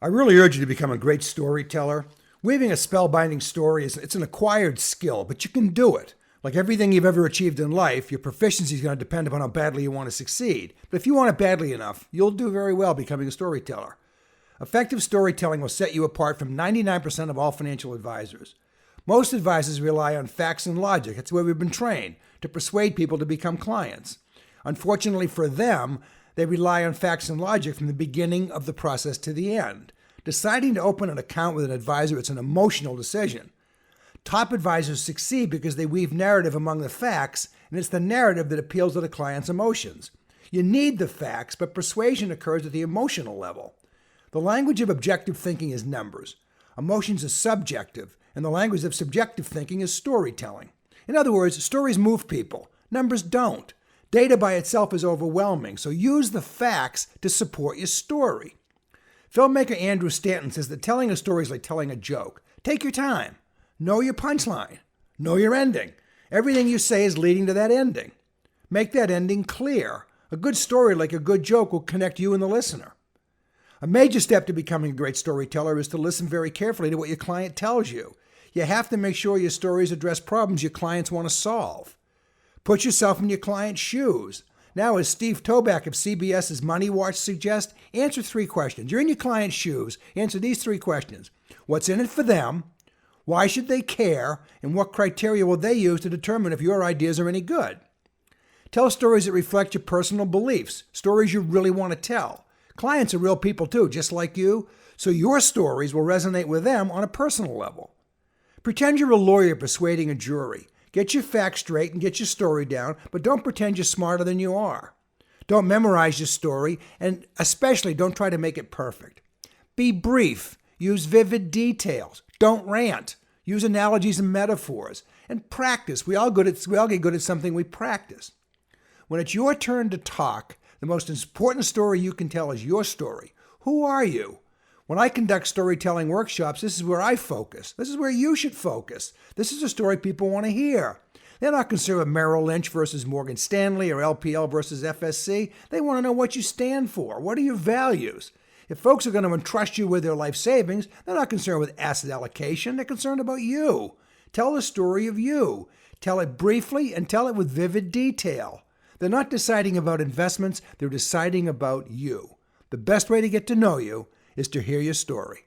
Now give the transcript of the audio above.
I really urge you to become a great storyteller. Weaving a spellbinding story it's an acquired skill, but you can do it. Like everything you've ever achieved in life, your proficiency is going to depend upon how badly you want to succeed. But if you want it badly enough, you'll do very well becoming a storyteller. Effective storytelling will set you apart from 99% of all financial advisors. Most advisors rely on facts and logic. That's where we've been trained, to persuade people to become clients. Unfortunately for them, they rely on facts and logic from the beginning of the process to the end. Deciding to open an account with an advisor, it's an emotional decision. Top advisors succeed because they weave narrative among the facts, and it's the narrative that appeals to the client's emotions. You need the facts, but persuasion occurs at the emotional level. The language of objective thinking is numbers. Emotions are subjective, and the language of subjective thinking is storytelling. In other words, stories move people. Numbers don't. Data by itself is overwhelming, so use the facts to support your story. Filmmaker Andrew Stanton says that telling a story is like telling a joke. Take your time. Know your punchline. Know your ending. Everything you say is leading to that ending. Make that ending clear. A good story, like a good joke, will connect you and the listener. A major step to becoming a great storyteller is to listen very carefully to what your client tells you. You have to make sure your stories address problems your clients want to solve. Put yourself in your client's shoes. Now, as Steve Toback of CBS's Money Watch suggests, answer 3 questions. You're in your client's shoes. Answer these 3 questions. What's in it for them? Why should they care? And what criteria will they use to determine if your ideas are any good? Tell stories that reflect your personal beliefs, stories you really want to tell. Clients are real people too, just like you, so your stories will resonate with them on a personal level. Pretend you're a lawyer persuading a jury. Get your facts straight and get your story down, but don't pretend you're smarter than you are. Don't memorize your story, and especially don't try to make it perfect. Be brief. Use vivid details. Don't rant. Use analogies and metaphors. And practice. We all get good at something we practice. When it's your turn to talk, the most important story you can tell is your story. Who are you? When I conduct storytelling workshops, this is where I focus. This is where you should focus. This is a story people want to hear. They're not concerned with Merrill Lynch versus Morgan Stanley or LPL versus FSC. They want to know what you stand for. What are your values? If folks are going to entrust you with their life savings, they're not concerned with asset allocation. They're concerned about you. Tell the story of you. Tell it briefly and tell it with vivid detail. They're not deciding about investments. They're deciding about you. The best way to get to know you is to hear your story.